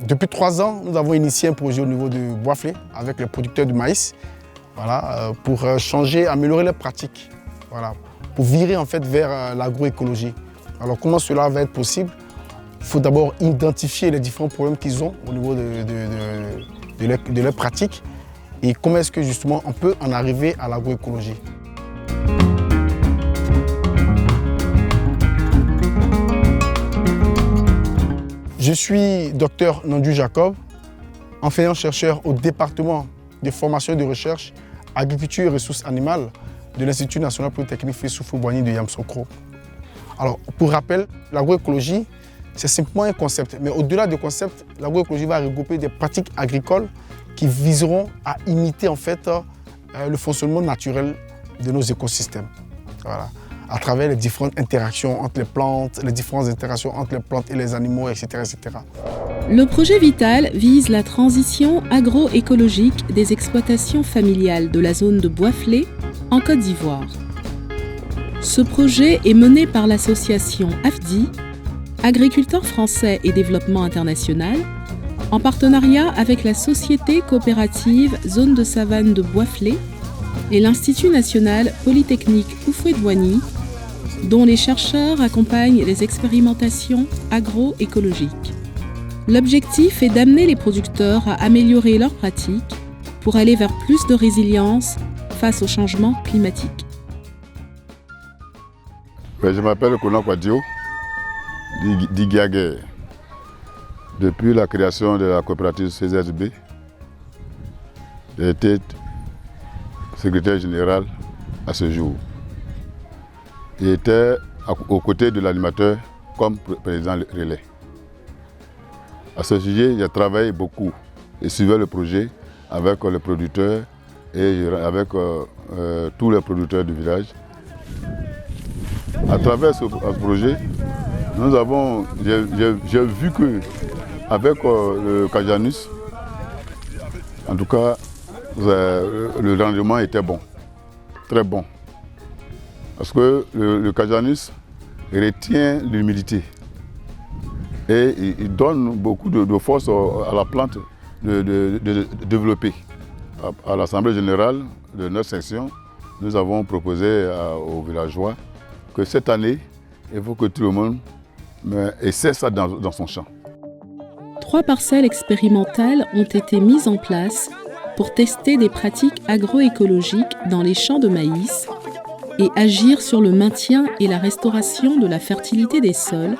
Depuis 3 ans, nous avons initié un projet au niveau de Boisflé avec les producteurs du maïs, voilà, pour changer, améliorer leurs pratiques, voilà, pour virer en fait vers l'agroécologie. Alors comment cela va être possible? Il faut d'abord identifier les différents problèmes qu'ils ont au niveau de leurs pratiques et comment est-ce que justement on peut en arriver à l'agroécologie. Je suis Dr Nandu Jacob, enseignant-chercheur au département de formation et de recherche, agriculture et ressources animales de l'Institut national polytechnique Félix Houphouët-Boigny de Yamoussoukro. Alors, pour rappel, l'agroécologie, c'est simplement un concept. Mais au-delà du concept, l'agroécologie va regrouper des pratiques agricoles qui viseront à imiter en fait le fonctionnement naturel de nos écosystèmes. Voilà. À travers les différentes interactions entre les plantes, les différentes interactions entre les plantes et les animaux, etc., etc. Le projet Vital vise la transition agroécologique des exploitations familiales de la zone de Boisflé en Côte d'Ivoire. Ce projet est mené par l'association AFDI, Agriculteurs français et développement international, en partenariat avec la société coopérative Zone de Savane de Boisflé et l'Institut national polytechnique Houphouët-Boigny, dont les chercheurs accompagnent les expérimentations agroécologiques. L'objectif est d'amener les producteurs à améliorer leurs pratiques pour aller vers plus de résilience face au changement climatique. Je m'appelle Konan Kwadio d'Iguiaguer. Depuis la création de la coopérative CZB, j'ai été secrétaire général à ce jour. J'étais aux côtés de l'animateur comme président relais. À ce sujet, j'ai travaillé beaucoup et suivi le projet avec les producteurs et avec tous les producteurs du village. À travers ce projet, j'ai vu qu'avec le Cajanus, en tout cas, le rendement était bon, très bon. Parce que le Cajanus retient l'humidité et il donne beaucoup de force à la plante de développer. À l'Assemblée générale de notre section, nous avons proposé aux villageois que cette année, il faut que tout le monde essaie ça dans son champ. 3 parcelles expérimentales ont été mises en place pour tester des pratiques agroécologiques dans les champs de maïs et agir sur le maintien et la restauration de la fertilité des sols,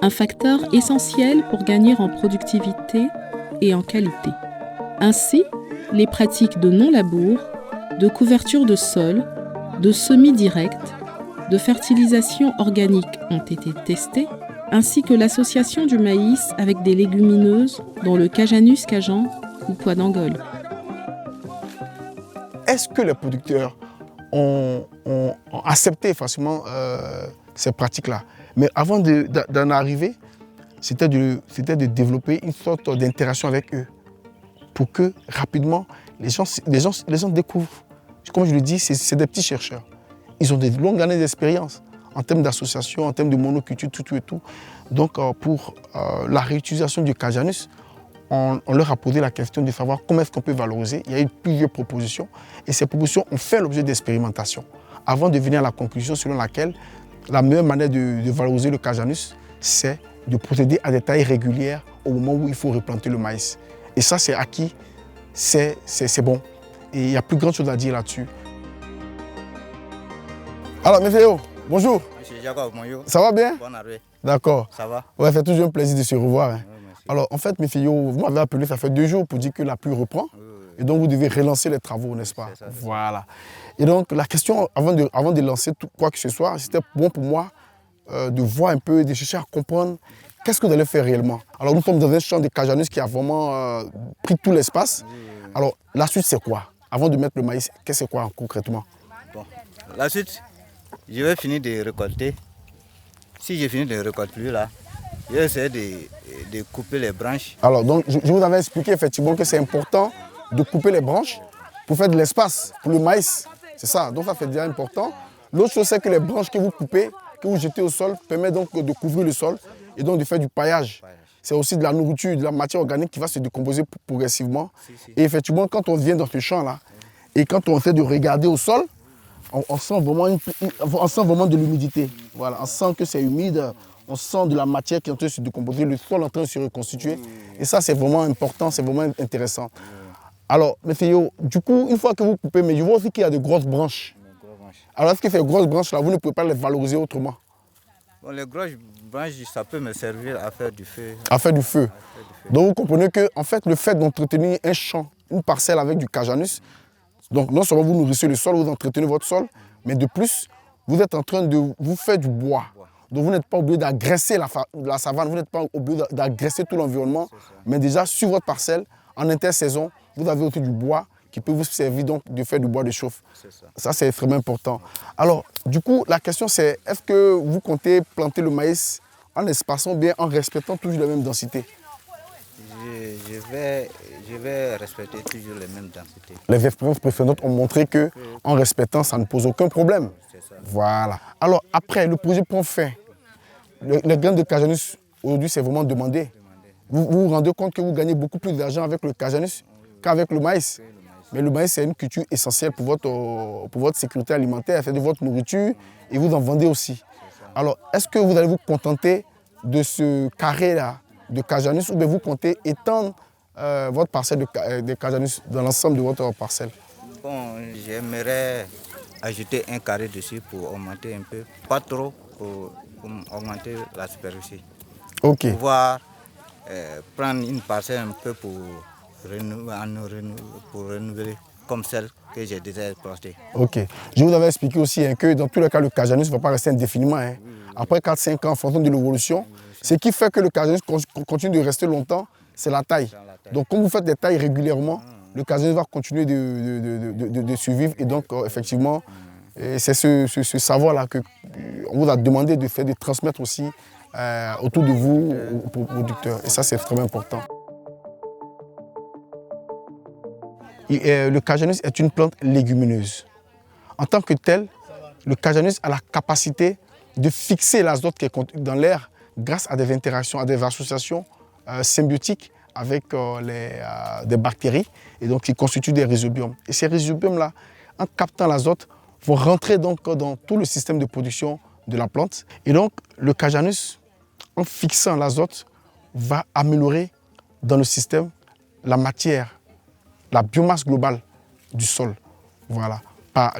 un facteur essentiel pour gagner en productivité et en qualité. Ainsi, les pratiques de non-labour, de couverture de sol, de semis direct, de fertilisation organique ont été testées, ainsi que l'association du maïs avec des légumineuses, dont le Cajanus cajan ou pois d'Angole. Est-ce que les producteurs ont accepté facilement ces pratiques-là? Mais avant d'en arriver, c'était de développer une sorte d'interaction avec eux pour que rapidement les gens découvrent. Comme je le dis, c'est des petits chercheurs. Ils ont des longues années d'expérience en termes d'association, en termes de monoculture, tout et tout. Donc pour la réutilisation du Cajanus, on leur a posé la question de savoir comment est-ce qu'on peut valoriser. Il y a eu plusieurs propositions et ces propositions ont fait l'objet d'expérimentation avant de venir à la conclusion selon laquelle la meilleure manière de valoriser le Cajanus, c'est de procéder à des tailles régulières au moment où il faut replanter le maïs. Et ça, c'est acquis, c'est bon. Et il n'y a plus grand chose à dire là-dessus. Alors, M. Féo, bonjour. Monsieur Jacob, bonjour. Ça va bien? Bonne arrivée. D'accord. Ça va? Ouais, ça fait toujours un plaisir de se revoir. Hein. Oui, merci. Alors, en fait, M. Féo, vous m'avez appelé, ça fait 2 jours pour dire que la pluie reprend. Oui. Et donc, vous devez relancer les travaux, n'est-ce pas? Ça. Voilà. Et donc, la question, avant de lancer quoi que ce soit, c'était bon pour moi de voir un peu, de chercher à comprendre qu'est-ce que vous allez faire réellement. Alors, nous sommes dans un champ de Cajanus qui a vraiment pris tout l'espace. Oui. Alors, la suite, c'est quoi? Avant de mettre le maïs, qu'est-ce que c'est quoi concrètement? Bon, la suite, je vais finir de récolter. Si j'ai fini de récolter plus là, je vais essayer de couper les branches. Alors, donc, je vous avais expliqué effectivement que c'est important de couper les branches pour faire de l'espace pour le maïs. C'est ça, donc ça fait déjà important. L'autre chose, c'est que les branches que vous coupez, que vous jetez au sol, permettent donc de couvrir le sol et donc de faire du paillage. c'est aussi de la nourriture, de la matière organique qui va se décomposer progressivement. Si. Et effectivement, quand on vient dans ce champ-là, et quand on essaie de regarder au sol, on sent vraiment de l'humidité. Voilà, on sent que c'est humide, on sent de la matière qui est en train de se décomposer, le sol est en train de se reconstituer. Et ça, c'est vraiment important, c'est vraiment intéressant. Alors, M. Yo, du coup, une fois que vous coupez, mais je vois aussi qu'il y a de grosses branches. Alors, est-ce que ces grosses branches-là, vous ne pouvez pas les valoriser autrement? Bon, les grosses branches, ça peut me servir à faire du feu. À faire du feu. Donc, vous comprenez que, en fait, le fait d'entretenir un champ, une parcelle avec du Cajanus, donc non seulement vous nourrissez le sol, vous entretenez votre sol, mais de plus, vous êtes en train de vous faire du bois. Donc, vous n'êtes pas obligé d'agresser la savane, vous n'êtes pas obligé d'agresser tout l'environnement, mais déjà, sur votre parcelle, en intersaison, vous avez aussi du bois qui peut vous servir donc de faire du bois de chauffe. Ça, c'est extrêmement important. Alors, du coup, la question c'est, est-ce que vous comptez planter le maïs en espaçant bien, en respectant toujours la même densité? Je vais respecter toujours les mêmes densités. Les expériences précédentes ont montré qu'en respectant, ça ne pose aucun problème. Voilà. Alors, après, le projet prend fin. Les graines de Cajanus, aujourd'hui, c'est vraiment demandé. Vous vous rendez compte que vous gagnez beaucoup plus d'argent avec le Cajanus qu'avec le maïs. Mais le maïs, c'est une culture essentielle pour votre sécurité alimentaire, c'est de votre nourriture et vous en vendez aussi. Alors, est-ce que vous allez vous contenter de ce carré-là de Cajanus ou bien vous comptez étendre votre parcelle de Cajanus dans l'ensemble de votre parcelle? Bon, j'aimerais ajouter un carré dessus pour augmenter un peu, pas trop, pour augmenter la superficie. Ok. Pouvoir prendre une parcelle un peu pour renouveler comme celle que j'ai déjà plantée. Ok. Je vous avais expliqué aussi que dans tous les cas, le Cajanus ne va pas rester indéfiniment. Après 4-5 ans, en fonction de l'évolution, ce qui fait que le Cajanus continue de rester longtemps, c'est la taille. Donc, comme vous faites des tailles régulièrement, le Cajanus va continuer de survivre. Et donc, effectivement, c'est ce savoir-là qu'on vous a demandé de transmettre aussi autour de vous aux producteurs. Et ça, c'est extrêmement important. Le Cajanus est une plante légumineuse. En tant que tel, le Cajanus a la capacité de fixer l'azote qui est dans l'air grâce à des interactions, à des associations symbiotiques avec des bactéries et donc qui constituent des rhizobiomes. Et ces rhizobiomes-là, en captant l'azote, vont rentrer donc dans tout le système de production de la plante. Et donc, le Cajanus, en fixant l'azote, va améliorer dans le système la matière, la biomasse globale du sol. Voilà.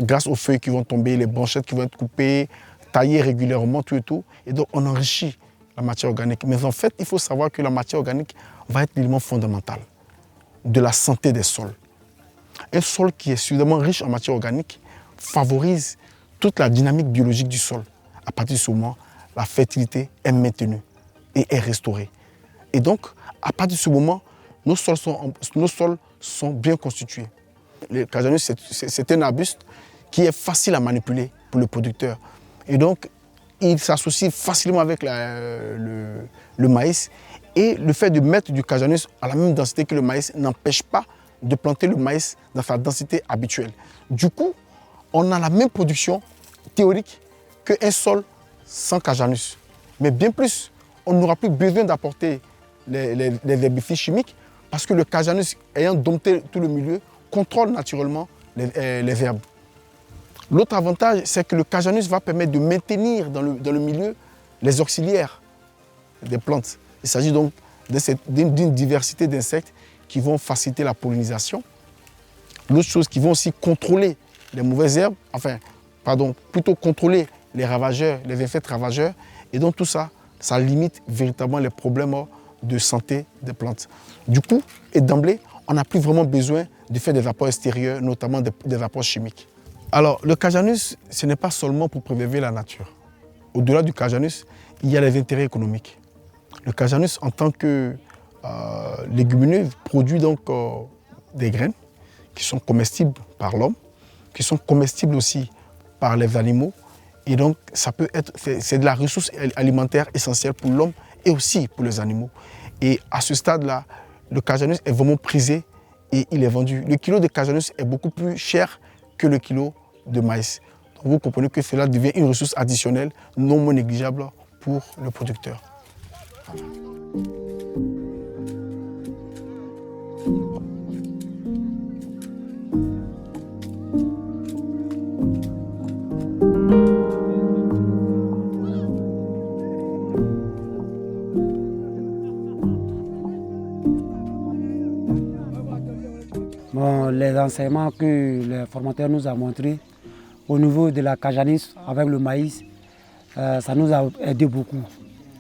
Grâce aux feuilles qui vont tomber, les branchettes qui vont être coupées, taillées régulièrement, tout et tout. Et donc, on enrichit la matière organique. Mais en fait, il faut savoir que la matière organique va être l'élément fondamental de la santé des sols. Un sol qui est suffisamment riche en matière organique favorise toute la dynamique biologique du sol. À partir de ce moment, la fertilité est maintenue et est restaurée. Et donc, à partir de ce moment, nos sols sont bien constitués. Le Cajanus, c'est un arbuste qui est facile à manipuler pour le producteur. Et donc, il s'associe facilement avec le maïs. Et le fait de mettre du Cajanus à la même densité que le maïs n'empêche pas de planter le maïs dans sa densité habituelle. Du coup, on a la même production théorique qu'un sol sans Cajanus. Mais bien plus, on n'aura plus besoin d'apporter les herbicides chimiques parce que le Cajanus, ayant dompté tout le milieu, contrôle naturellement les herbes. L'autre avantage, c'est que le Cajanus va permettre de maintenir dans le milieu les auxiliaires des plantes. Il s'agit donc d'une diversité d'insectes qui vont faciliter la pollinisation. L'autre chose, qui vont aussi contrôler les mauvaises herbes, plutôt contrôler les ravageurs, les insectes ravageurs. Et donc tout ça, ça limite véritablement les problèmes de santé des plantes. Du coup, et d'emblée, on n'a plus vraiment besoin de faire des apports extérieurs, notamment des apports chimiques. Alors, le Cajanus, ce n'est pas seulement pour préserver la nature. Au-delà du Cajanus, il y a les intérêts économiques. Le Cajanus, en tant que légumineuse, produit donc des graines qui sont comestibles par l'homme, qui sont comestibles aussi par les animaux. Et donc, c'est de la ressource alimentaire essentielle pour l'homme et aussi pour les animaux. Et à ce stade-là, le Cajanus est vraiment prisé et il est vendu. Le kilo de Cajanus est beaucoup plus cher que le kilo de maïs. Donc vous comprenez que cela devient une ressource additionnelle non négligeable pour le producteur. Voilà. les enseignements que le formateur nous a montrés au niveau de la cajanis avec le maïs, ça nous a aidé beaucoup.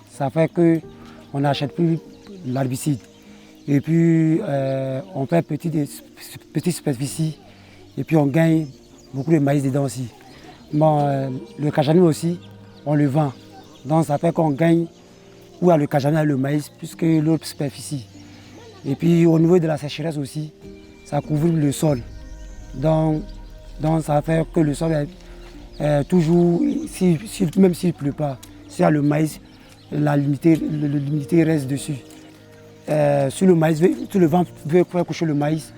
Ça fait qu'on n'achète plus l'herbicide. Et puis on fait petite superficie et puis on gagne beaucoup de maïs dedans aussi. Bon, le cajanis aussi, on le vend. Donc ça fait qu'on gagne ou à le cajanis et le maïs plus que l'autre superficie. Et puis au niveau de la sécheresse aussi, ça couvre le sol. Donc ça fait que le sol est toujours, même s'il ne pleut pas, s'il y a le maïs, l'humidité reste dessus. Si le maïs, si le vent veut faire coucher le maïs,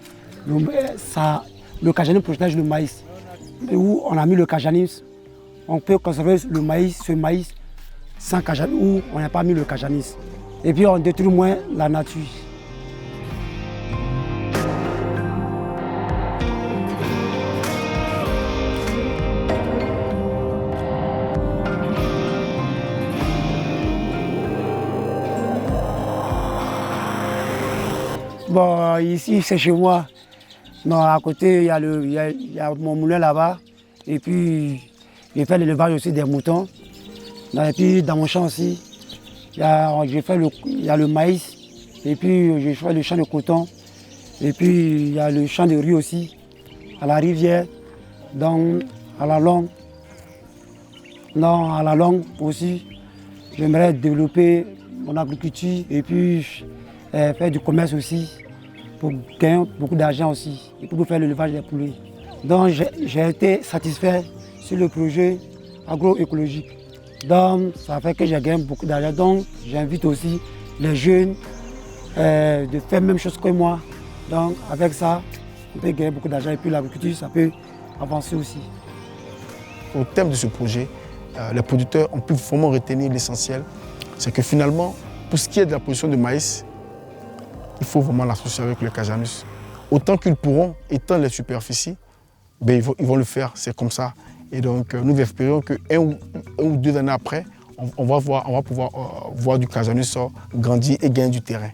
le cajanis protège le maïs. Où on a mis le cajanis, on peut conserver le maïs, ce maïs sans cajanis, où on n'a pas mis le cajanis. Et puis on détruit moins la nature. Bon, ici c'est chez moi. Non, à côté, il y a mon moulin là-bas. Et puis, j'ai fait l'élevage aussi des moutons. Et puis, dans mon champ aussi, il y a le maïs. Et puis, j'ai fait le champ de coton. Et puis, il y a le champ de riz aussi, à la rivière, à la longue. Non, à la longue aussi, j'aimerais développer mon agriculture et puis faire du commerce aussi, pour gagner beaucoup d'argent aussi, et pour faire l'élevage des poulets. Donc j'ai été satisfait sur le projet agroécologique. Donc ça fait que j'ai gagné beaucoup d'argent. Donc j'invite aussi les jeunes de faire la même chose que moi. Donc avec ça, on peut gagner beaucoup d'argent et puis l'agriculture, ça peut avancer aussi. Au terme de ce projet, les producteurs ont pu vraiment retenir l'essentiel. C'est que finalement, pour ce qui est de la production de maïs, il faut vraiment l'associer avec le cajanus. Autant qu'ils pourront étendre les superficies, ben ils vont le faire, c'est comme ça. Et donc nous espérons qu'un ou 2 années après, on va pouvoir voir du cajanus grandir et gagner du terrain.